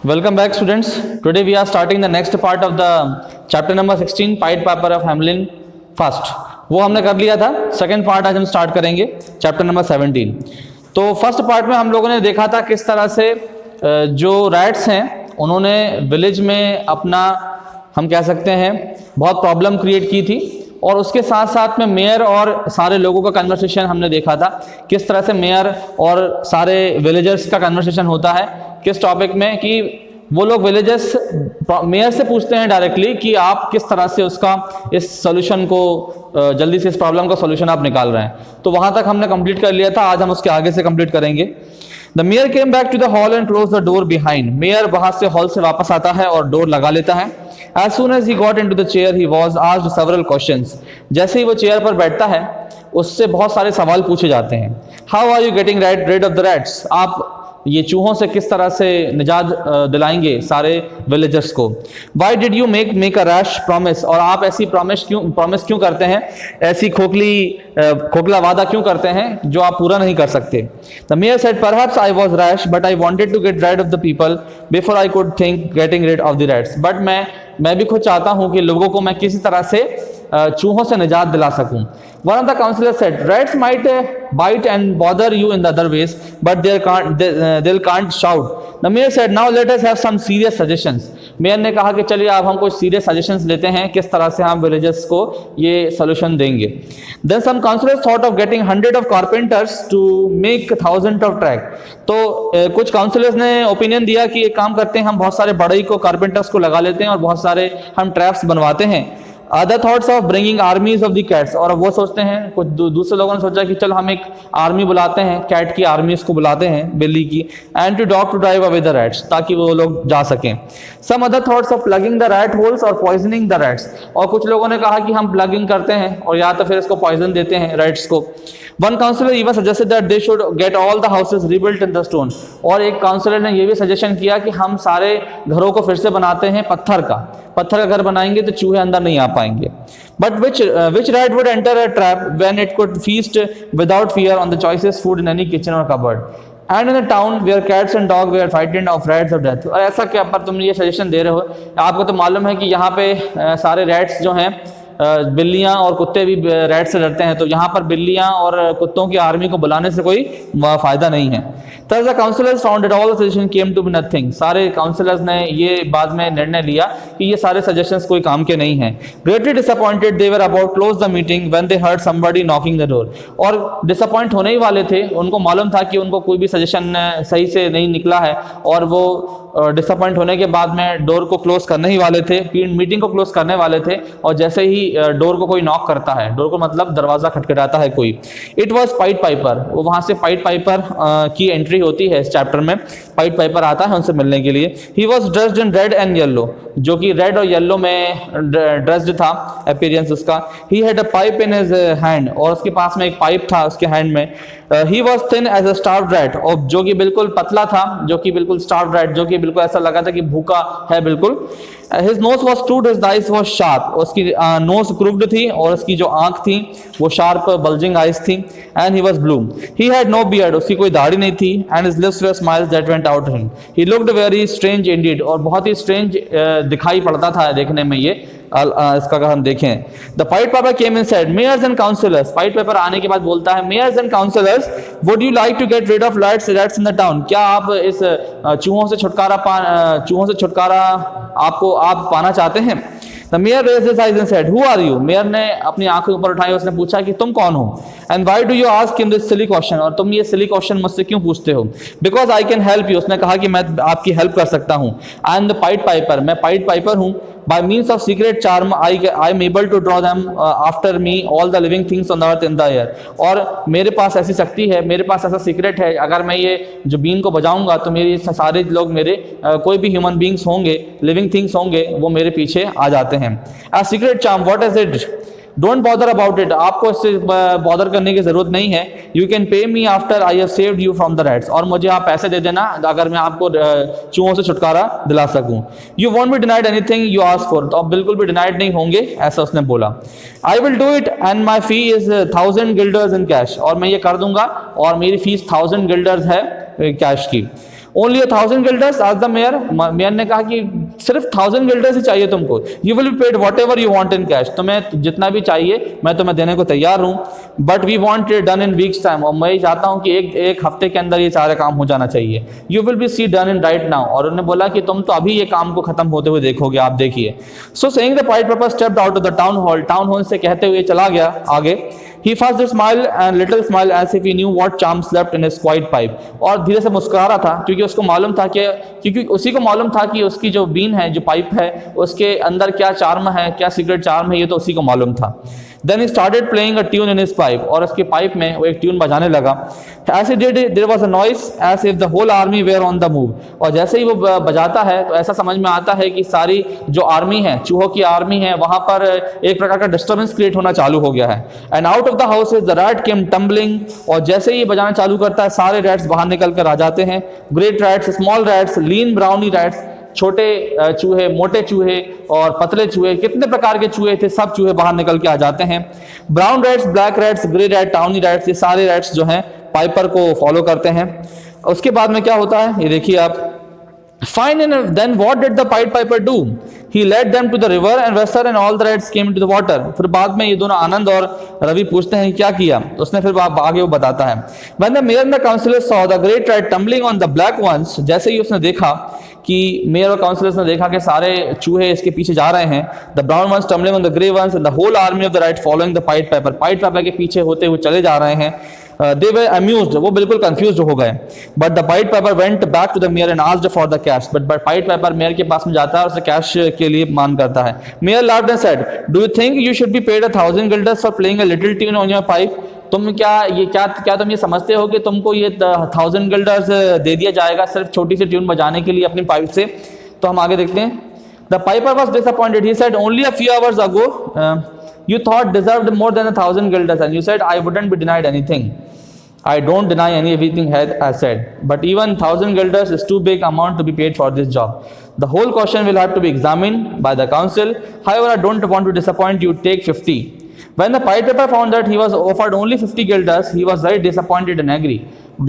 Welcome back, students. Today we are starting the next part of the chapter number 16, Pied Piper of Hamelin first. वो हमने कर लिया था. Second part आज हम स्टार्ट करेंगे, चैप्टर नंबर 17. तो फर्स्ट पार्ट में हम लोगों ने देखा था किस तरह से जो रैट्स हैं उन्होंने विलेज में अपना, हम कह सकते हैं, बहुत प्रॉब्लम क्रिएट की थी. और उसके साथ साथ में मेयर और सारे लोगों का कन्वर्सेशन हमने देखा था, किस तरह से मेयर और सारे विलेजर्स का कन्वर्सेशन होता है किस टॉपिक में, कि वो लोग विलेजर्स मेयर से पूछते हैं डायरेक्टली कि आप किस तरह से उसका इस सॉल्यूशन को जल्दी से इस प्रॉब्लम का सॉल्यूशन आप निकाल रहे हैं. तो वहाँ तक हमने कंप्लीट कर लिया था. आज हम उसके आगे से कंप्लीट करेंगे. The mayor came back to the hall and close the door behind. Mayor वहाँ से हॉल से वापस आता है और डोर लगा लेता है. As soon as he got into the chair, he was asked several questions. जैसे ही वो चेयर पर बैठता है उससे बहुत सारे सवाल पूछे जाते हैं. How are you getting rid of the rats? आप ये चूहों से किस तरह से निजात दिलाएंगे सारे विलेजर्स को. Why did you make a rash promise? और आप ऐसी प्रॉमिस क्यों करते हैं, ऐसी खोखला वादा क्यों करते हैं जो आप पूरा नहीं कर सकते. The mayor said, perhaps I was rash, but I wanted to get rid of the people before I could think getting rid of the rats. But मैं भी खुद चाहता हूं कि लोगों को मैं किसी तरह से चूहों से निजात दिला सकूं. One of the counselors said, rats might bite and bother you in the other ways, but they can't shout. The mayor said, now let us have some serious suggestions. Mayor ने कहा कि चलिए अब हम कुछ सीरियस सजेशंस लेते हैं किस तरह से हम विलेजर्स को ये सोल्यूशन देंगे. Then some counselors thought of getting 100 of carpenters to make 1000 of track. तो कुछ काउंसलर्स ने ओपिनियन दिया कि एक काम करते हैं, हम बहुत सारे बढ़ई को, कारपेंटर्स को लगा लेते हैं और बहुत सारे हम ट्रैप्स बनवाते हैं. Other thoughts of bringing आर्मीज of the cats. और वो सोचते हैं, कुछ दूसरे लोगों ने सोचा कि चल हम एक आर्मी बुलाते हैं, कैट की आर्मीज को बुलाते हैं, बिल्ली की. And two dog to drive away the rats, ताकि वो लोग जा सकें. Some other thoughts of plugging the rat holes और पॉइजनिंग द रैट्स. और कुछ लोगों ने कहा कि हम प्लगिंग करते हैं और या तो फिर इसको पॉइजन देते हैं रैट्स को. One councillor even suggested that they should get all the houses rebuilt in the stone. और एक काउंसलर ने यह भी सजेशन किया कि हम सारे घरों को फिर से बनाते हैं पत्थर का घर बनाएंगे तो चूहे अंदर नहीं आ पाएंगे. But which rat would enter a trap when it could feast without fear on the choicest food in any kitchen or cupboard? And in a town where cats and dogs were frightened of rats of death. और ऐसा क्या, पर तुम ये suggestion दे रहे हो, आपको तो मालूम है कि यहाँ पे सारे रैट्स जो हैं, बिल्लियां और कुत्ते भी रैट से डरते हैं, तो यहाँ पर बिल्लियां और कुत्तों की आर्मी को बुलाने से कोई फायदा नहीं है. Thus the councillors found that all the suggestions came to be nothing. सारे काउंसलर्स ने ये बाद में निर्णय लिया कि ये सारे सजेशंस कोई काम के नहीं हैं. Greatly disappointed they were about to close the meeting when they heard somebody knocking the door. और डिसअपॉइंट होने ही वाले थे, उनको मालूम था कि उनको कोई भी सजेशन सही से नहीं निकला है और वो डिसअपॉइंट होने के बाद में डोर को क्लोज करने ही वाले थे, मीटिंग को क्लोज करने वाले थे. और जैसे ही डोर को कोई नॉक करता है, डोर को मतलब दरवाजा खटखटाता है कोई, इट वाज पाइड पाइपर. वो वहां से पाइड पाइपर की एंट्री होती है इस चैप्टर में. पाइड पाइपर आता है उनसे मिलने के लिए. He was dressed in red and yellow, जो कि रेड और येलो में ड्रेस्ड था अपीयरेंस उसका. He had a pipe in his hand, और उसके पास में एक पाइप था उसके हैंड में. He was thin as a starved rat, और जो कि बिल्कुल पतला था, जो कि बिल्कुल स्टार्व्ड रैट, जो कि बिल्कुल ऐसा लगा था कि भूखा है बिल्कुल. His nose was stooped, his eyes was sharp. उसकी नोज क्रूव्ड थी और उसकी जो आंख थी वो शार्प बल्जिंग आइज थी. And he was blue. He had no beard, उसकी कोई दाढ़ी नहीं थी. And his lips were smiles that went out to him. He looked very strange indeed, और बहुत ही स्ट्रेंज दिखाई पड़ता था देखने में ये. इसका अगर हम देखें, the pied piper came in said, mayors and councillors. Pied piper आने के बाद बोलता है, mayors and councillors, would you like to get rid of rats in the town. क्या आप इस चूहों से छुटकारा आप पाना चाहते हैं. The mayor raised his eyes and said, "Who are you?" Mayor ने अपनी आंखें ऊपर उठाई, उसने पूछा कि तुम कौन हो. And why do you ask him this silly question? और तुम ये silly question मुझसे क्यों पूछते हो. Because I can help you. उसने कहा कि मैं आपकी हेल्प कर सकता हूँ. I am the Pied Piper. मैं पाइड पाइपर हूँ. By means of secret charm, I am able to draw them after me all the living things on the earth in the air. और मेरे पास ऐसी शक्ति है, मेरे पास ऐसा सीक्रेट है, अगर मैं ये जो बीन को बजाऊंगा तो मेरे सारे लोग, मेरे कोई भी ह्यूमन बींग्स होंगे, लिविंग थिंग्स होंगे, वो मेरे पीछे आ जाते हैं. A secret charm, what is it? Don't bother about it. आपको इससे बॉदर करने की जरूरत नहीं है. You can pay me after I have saved you from the rats. और मुझे आप पैसे दे देना अगर मैं आपको चूहों से छुटकारा दिला सकूं. You won't be denied anything you ask for. तो आप बिल्कुल भी डिनाइड नहीं होंगे, ऐसा उसने बोला. I will do it and my fee is 1000 guilders in cash. और मैं ये कर दूंगा और मेरी फीस 1000 guilders है कैश की. ओनली 1000 गिल्डर्स आज द मेयर, मेयर ने कहा कि सिर्फ 1000 गिल्डर्स ही चाहिए तुमको, you will be paid what ever you want in cash, तुम्हें जितना भी चाहिए मैं तुम्हें देने को तैयार हूँ, but we want it done in weeks time, और मैं चाहता हूँ कि एक हफ्ते के अंदर ये सारे काम हो जाना चाहिए, you will be see done in right now, और उन्होंने बोला कि तुम तो अभी ये काम को खत्म होते हुए देखोगे, आप देखिए। So saying the pied Piper stepped out of the town hall, town hall से कहते हुए चला गया आगे। He first smiled and little smile as if he knew what charm slept in his quiet pipe, और धीरे से मुस्कुरा रहा था क्योंकि उसको मालूम था कि क्योंकि उसी को मालूम था कि उसकी जो बीन है, जो पाइप है, उसके अंदर क्या चार्म है, क्या सीक्रेट चार्म है, ये तो उसी को मालूम था। Then he started playing a tune in his pipe, और उसके पाइप में वो एक ट्यून बजाने लगा। As he did it, there was a noise as if the whole army were on the move, और जैसे ही वो बजाता है तो ऐसा समझ में आता है कि सारी जो आर्मी है, चूहों की आर्मी है, वहां पर एक प्रकार का डिस्टर्बेंस क्रिएट होना चालू हो गया है। And out of the houses the rat came tumbling, और जैसे ही बजाना चालू करता है सारे रैट्स बाहर निकल कर आ जाते हैं। ग्रेट रैट्स, स्मॉल रैट्स, लीन ब्राउनी रैट्स, छोटे चूहे, मोटे चूहे और पतले चूहे, कितने प्रकार के चूहे थे, सब चूहे बाहर निकल के आ जाते हैं। Brown rats, black rats, grey rat, tawny rats, ये सारे रैट्स जो हैं पाइपर को फॉलो करते हैं। उसके बाद में क्या होता है ये देखिए आप। Fine, and then what did the Pied Piper do? He led them to the river and Rester and all the rats came into the water. फिर बाद में ये दोनों आनंद और रवि पूछते हैं क्या किया, उसने फिर आगे वो बताता है। When the mayor and the councillors saw the great rat tumbling on the black ones, जैसे ही उसने देखा कि मेयर और काउंसिलर्स ने देखा कि सारे चूहे इसके पीछे जा रहे हैं, the brown ones tumbling on the grey ones and the whole army of the rats following the pied piper, pied piper के पीछे होते हुए चले जा रहे हैं। They were amused, वो बिल्कुल कंफ्यूज हो गए। But the Pied Piper went back to the mayor and asked for the cash. But Pied Piper mayor के पास में जाता है और उसे कैश के लिए मांग करता है। Mayor laughed and said, "Do you think you should be paid 1000 guilders for playing a little tune on your pipe?" तुम क्या तुम ये समझते हो कि तुमको ये 1000 गिल्डर्स दे दिया जाएगा सिर्फ छोटी सी ट्यून बजाने के लिए अपनी पाइप से? तो हम आगे देखते हैं। The piper was disappointed. He said, "Only a few hours ago, you thought deserved more than 1000 guilders, and you said I wouldn't be denied anything. I don't deny everything I said, but even 1000 guilders is too big amount to be paid for this job. The whole question will have to be examined by the council. However, I don't want to disappoint you. Take 50." When the Pied Piper found that he was offered only 50 guilders, he was very disappointed and angry.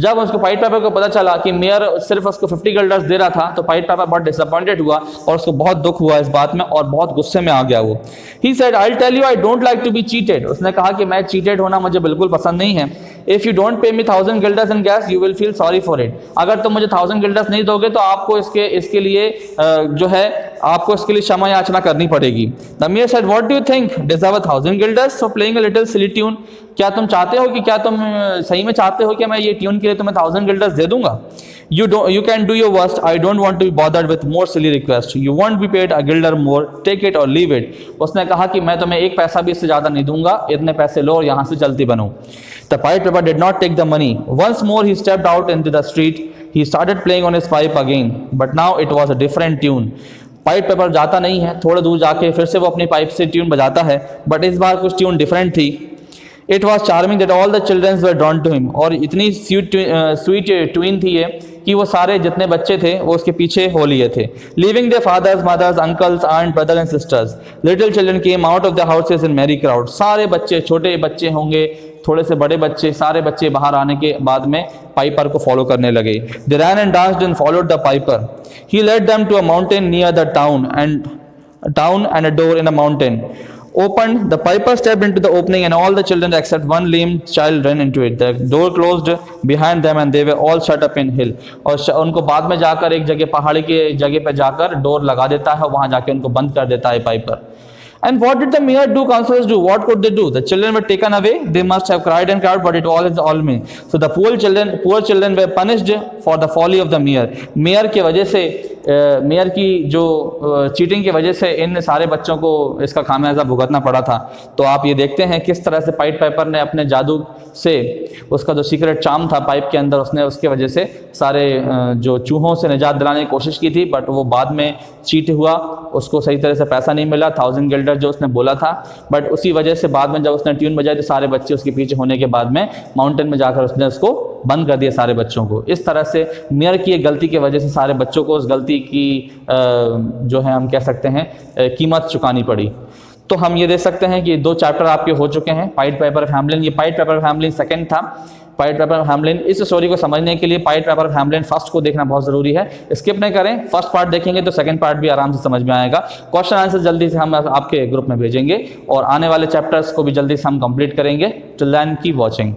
जब उसको पाइट Piper को पता चला कि mayor सिर्फ उसको 50 guilders दे रहा था तो पाइट पाइपर बहुत डिसअपॉइंटेड हुआ और उसको बहुत दुख हुआ इस बात में और बहुत गुस्से में आ गया वो। He said, "I'll tell you, I don't like to be cheated." उसने कहा कि मैं चीटेड होना मुझे बिल्कुल पसंद नहीं है। If you don't pay me 1000 guilders in gas, you will feel sorry for it. अगर तुम मुझे 1000 guilders नहीं दोगे तो आपको इसके लिए जो है आपको इसके लिए क्षमा याचना करनी पड़ेगी। The mayor said, "What do you think? Deserve 1000 guilders for playing a little silly tune?" क्या तुम चाहते हो कि क्या तुम सही में चाहते हो कि मैं ये ट्यून के लिए तुम्हें 1000 गिल्डर्स दे दूंगा? You can do your worst. I don't want to be bothered with more silly requests. You won't be paid a guilder more. Take it or leave it. उसने कहा कि मैं तुम्हें एक पैसा भी इससे ज्यादा नहीं दूंगा, इतने पैसे लो और यहाँ से चलती बनो। The Pied Piper did not take the money. Once more he stepped out into the street. He started playing on his pipe again, but now it was a different tune. Point paper जाता नहीं है, थोड़ा दूर जाके फिर से वो अपनी पाइप से ट्यून बजाता है, बट इस बार कुछ ट्यून डिफरेंट थी। It was charming that all the children were drawn to him. और इतनी स्वीट ट्यून थी ये कि वो सारे जितने बच्चे थे वो उसके पीछे हो लिए थे। Leaving their fathers, mothers, uncles, aunt, brothers and sisters, little children came out of the houses in merry crowd. सारे बच्चे, छोटे बच्चे होंगे, थोड़े से बड़े बच्चे, सारे बच्चे बाहर आने के बाद में पाइपर को फॉलो करने लगे। They ran and danced and followed the piper. He led them to a mountain near the town and a door in a mountain opened. The piper stepped into the opening and all the children except one lame child ran into it. The door closed behind them and they were all shut up in hill. और उनको बाद में जाकर एक जगह पहाड़ी की जगह पे जाकर डोर लगा देता है, वहां जाके उनको बंद कर देता है Piper. And what did the mayor do? Councillors do? What could they do? The children were taken away. They must have cried and cried, but it all is all me. So the poor children were punished for the folly of the mayor. Mayor की वजह से mayor की जो cheating की वजह से इन सारे बच्चों को इसका खामियाजा भुगतना पड़ा था। तो आप ये देखते हैं किस तरह से पाइट पाइपर ने अपने जादू से उसका जो सीक्रेट चार्म था पाइप के अंदर, उसने उसके वजह से सारे जो चूहों से निजात दिलाने की कोशिश की थी, बट वो बाद में चीट हुआ, उसको सही तरह से पैसा नहीं मिला 1000 गिल्डर जो उसने बोला था। बट उसी वजह से बाद में जब उसने ट्यून बजाई तो सारे बच्चे उसके पीछे होने के बाद में माउंटेन में जाकर उसने उसको बंद कर दिया सारे बच्चों को। इस तरह से मेयर की एक गलती की वजह से सारे बच्चों को उस गलती की जो है हम कह सकते हैं कीमत चुकानी पड़ी। तो हम ये देख सकते हैं कि 2 चैप्टर आपके हो चुके हैं। पाइट पाइपर फैमिली, ये पाइट पाइपर फैमिली सेकंड था। पाइट पाइपर ऑफ हैमलिन। इस स्टोरी को समझने के लिए पाइट पाइपर ऑफ हैमलिन फर्स्ट को देखना बहुत ज़रूरी है, स्किप नहीं करें। फर्स्ट पार्ट देखेंगे तो सेकंड पार्ट भी आराम से समझ में आएगा। क्वेश्चन आंसर जल्दी से हम आपके ग्रुप में भेजेंगे और आने वाले चैप्टर्स को भी जल्दी से हम कंप्लीट करेंगे। Till then keep watching.